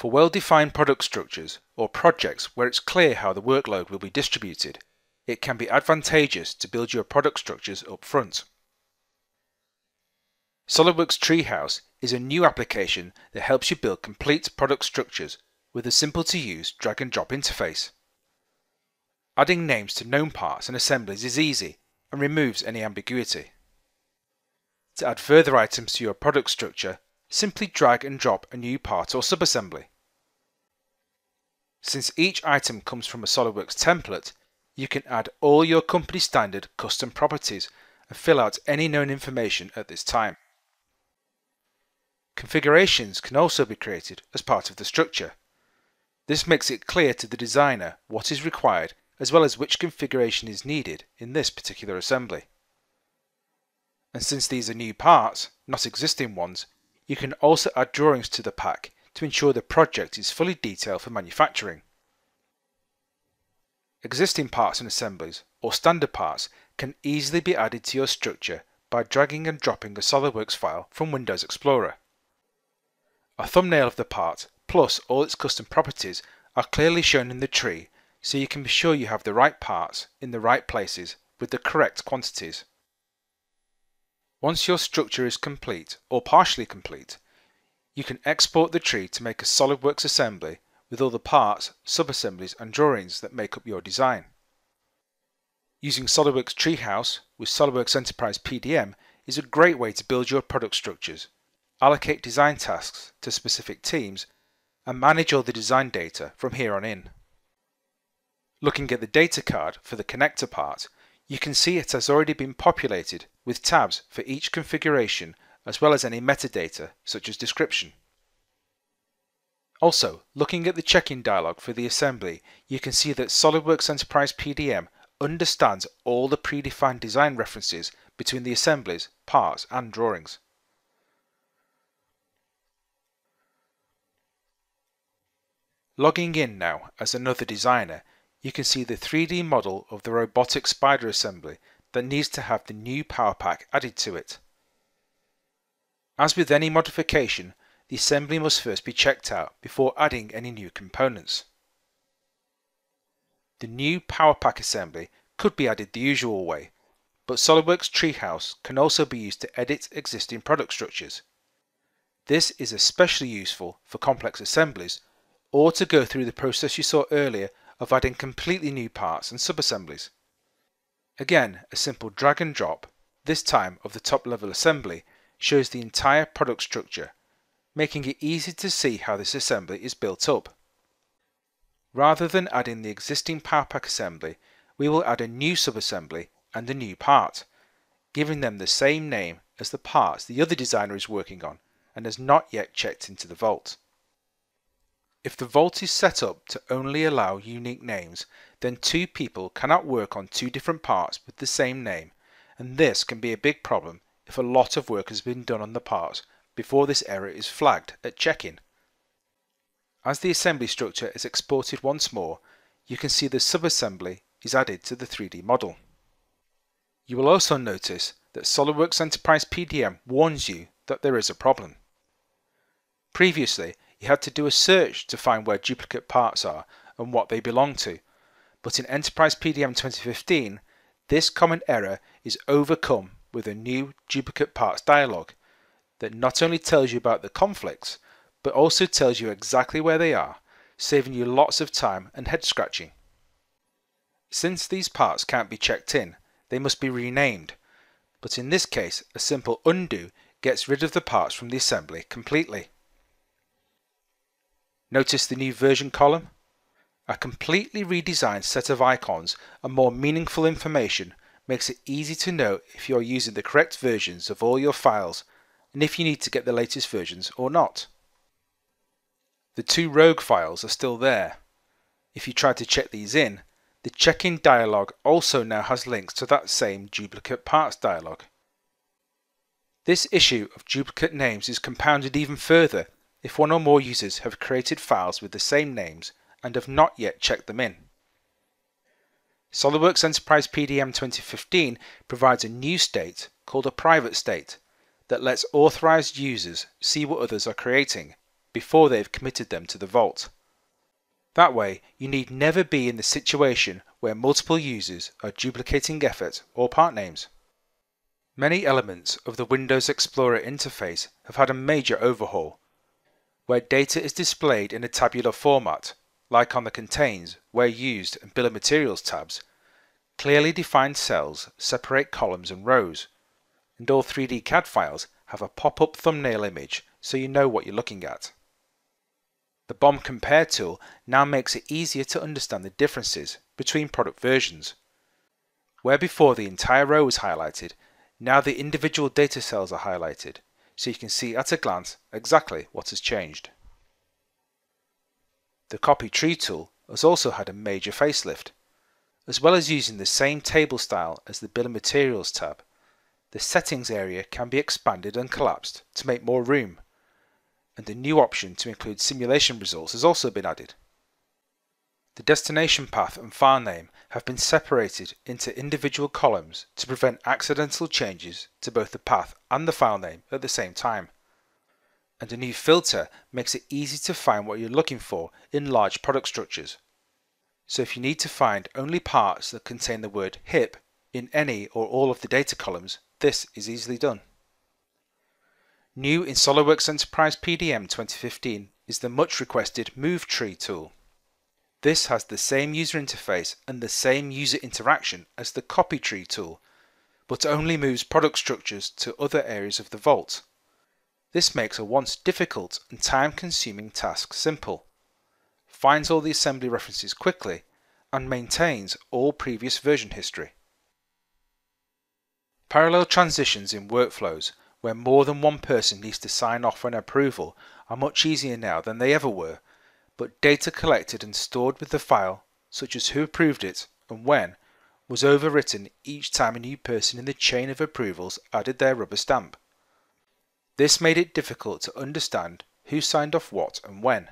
For well-defined product structures or projects where it's clear how the workload will be distributed, it can be advantageous to build your product structures up front. SolidWorks Treehouse is a new application that helps you build complete product structures with a simple-to-use drag-and-drop interface. Adding names to known parts and assemblies is easy and removes any ambiguity. To add further items to your product structure, simply drag and drop a new part or subassembly. Since each item comes from a SolidWorks template, you can add all your company standard custom properties and fill out any known information at this time. Configurations can also be created as part of the structure. This makes it clear to the designer what is required as well as which configuration is needed in this particular assembly. And since these are new parts, not existing ones, you can also add drawings to the pack to ensure the project is fully detailed for manufacturing. Existing parts and assemblies, or standard parts, can easily be added to your structure by dragging and dropping a SolidWorks file from Windows Explorer. A thumbnail of the part, plus all its custom properties, are clearly shown in the tree, so you can be sure you have the right parts in the right places with the correct quantities. Once your structure is complete or partially complete, you can export the tree to make a SolidWorks assembly with all the parts, subassemblies and drawings that make up your design. Using SolidWorks Treehouse with SolidWorks Enterprise PDM is a great way to build your product structures, allocate design tasks to specific teams, and manage all the design data from here on in. Looking at the data card for the connector part, you can see it has already been populated with tabs for each configuration as well as any metadata such as description. Also, looking at the check-in dialog for the assembly, you can see that SolidWorks Enterprise PDM understands all the predefined design references between the assemblies, parts and drawings. Logging in now as another designer, you can see the 3D model of the robotic spider assembly that needs to have the new power pack added to it. As with any modification, the assembly must first be checked out before adding any new components. The new power pack assembly could be added the usual way, but SolidWorks Treehouse can also be used to edit existing product structures. This is especially useful for complex assemblies or to go through the process you saw earlier of adding completely new parts and subassemblies. Again, a simple drag and drop, this time of the top level assembly, shows the entire product structure, making it easy to see how this assembly is built up. Rather than adding the existing power pack assembly, we will add a new subassembly and a new part, giving them the same name as the parts the other designer is working on and has not yet checked into the vault. If the vault is set up to only allow unique names, then two people cannot work on two different parts with the same name, and this can be a big problem if a lot of work has been done on the parts before this error is flagged at check-in. As the assembly structure is exported once more, you can see the subassembly is added to the 3D model. You will also notice that SolidWorks Enterprise PDM warns you that there is a problem. Previously, you had to do a search to find where duplicate parts are and what they belong to, but in Enterprise PDM 2015, this common error is overcome with a new duplicate parts dialog that not only tells you about the conflicts, but also tells you exactly where they are, saving you lots of time and head scratching. Since these parts can't be checked in, they must be renamed, but in this case a simple undo gets rid of the parts from the assembly completely. Notice the new version column? A completely redesigned set of icons and more meaningful information makes it easy to know if you're using the correct versions of all your files and if you need to get the latest versions or not. The two rogue files are still there. If you try to check these in, the check-in dialog also now has links to that same duplicate parts dialog. This issue of duplicate names is compounded even further if one or more users have created files with the same names and have not yet checked them in. SolidWorks Enterprise PDM 2015 provides a new state called a private state that lets authorized users see what others are creating, before they have committed them to the vault. That way, you need never be in the situation where multiple users are duplicating effort or part names. Many elements of the Windows Explorer interface have had a major overhaul, where data is displayed in a tabular format, like on the Contains, Where Used and Bill of Materials tabs. Clearly defined cells separate columns and rows, and all 3D CAD files have a pop-up thumbnail image so you know what you're looking at. The BOM Compare tool now makes it easier to understand the differences between product versions. Where before the entire row was highlighted, now the individual data cells are highlighted, so you can see at a glance exactly what has changed. The Copy Tree tool has also had a major facelift. As well as using the same table style as the Bill of Materials tab, the Settings area can be expanded and collapsed to make more room, and a new option to include simulation results has also been added. The destination path and file name have been separated into individual columns to prevent accidental changes to both the path and the file name at the same time. And a new filter makes it easy to find what you're looking for in large product structures. So if you need to find only parts that contain the word HIP in any or all of the data columns, this is easily done. New in SolidWorks Enterprise PDM 2015 is the much requested Move Tree tool. This has the same user interface and the same user interaction as the Copy Tree tool, but only moves product structures to other areas of the vault. This makes a once difficult and time-consuming task simple, finds all the assembly references quickly, and maintains all previous version history. Parallel transitions in workflows where more than one person needs to sign off for an approval are much easier now than they ever were, but data collected and stored with the file, such as who approved it and when, was overwritten each time a new person in the chain of approvals added their rubber stamp. This made it difficult to understand who signed off what and when.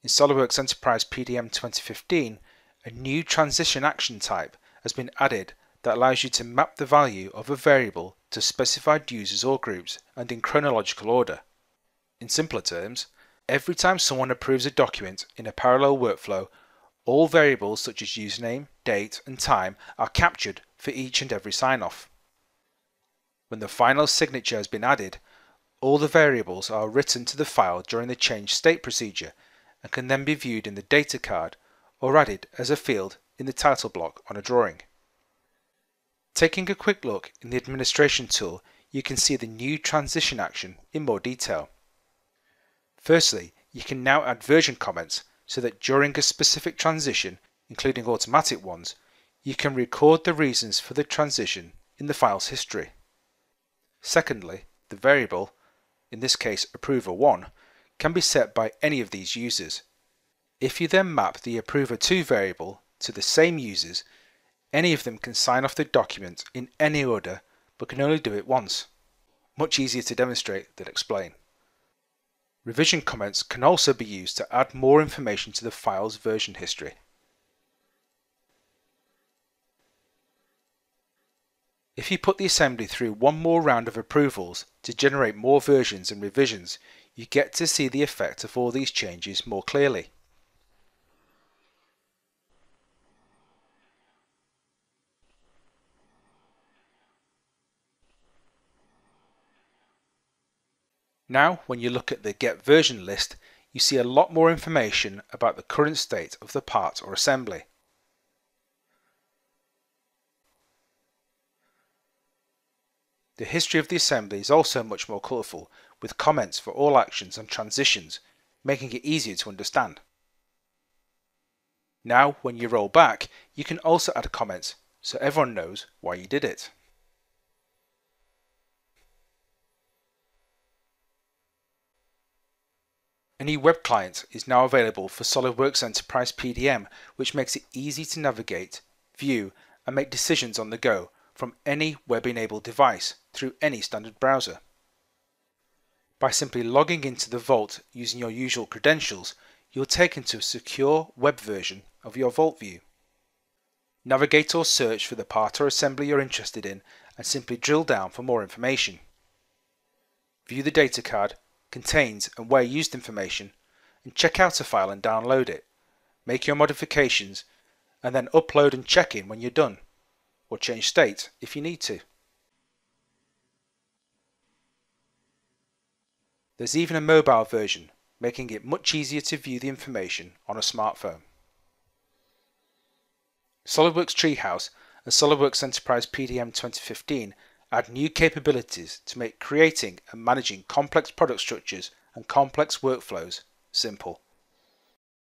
In SolidWorks Enterprise PDM 2015, a new transition action type has been added that allows you to map the value of a variable to specified users or groups and in chronological order. In simpler terms, every time someone approves a document in a parallel workflow, all variables such as username, date, and time are captured for each and every sign-off. When the final signature has been added, all the variables are written to the file during the change state procedure and can then be viewed in the data card or added as a field in the title block on a drawing. Taking a quick look in the administration tool, you can see the new transition action in more detail. Firstly, you can now add version comments so that during a specific transition, including automatic ones, you can record the reasons for the transition in the file's history. Secondly, the variable, in this case approver1, can be set by any of these users. If you then map the approver2 variable to the same users, any of them can sign off the document in any order but can only do it once. Much easier to demonstrate than explain. Revision comments can also be used to add more information to the file's version history. If you put the assembly through one more round of approvals to generate more versions and revisions, you get to see the effect of all these changes more clearly. Now, when you look at the Get Version list, you see a lot more information about the current state of the part or assembly. The history of the assembly is also much more colourful, with comments for all actions and transitions, making it easier to understand. Now, when you roll back, you can also add comments so everyone knows why you did it. A new web client is now available for SolidWorks Enterprise PDM, which makes it easy to navigate, view, and make decisions on the go from any web-enabled device through any standard browser. By simply logging into the Vault using your usual credentials, you're taken to a secure web version of your Vault view. Navigate or search for the part or assembly you're interested in and simply drill down for more information. View the data card contains and where used information, and check out a file and download it. Make your modifications and then upload and check in when you're done, or change state if you need to. There's even a mobile version, making it much easier to view the information on a smartphone. SolidWorks Treehouse and SolidWorks Enterprise PDM 2015 add new capabilities to make creating and managing complex product structures and complex workflows simple.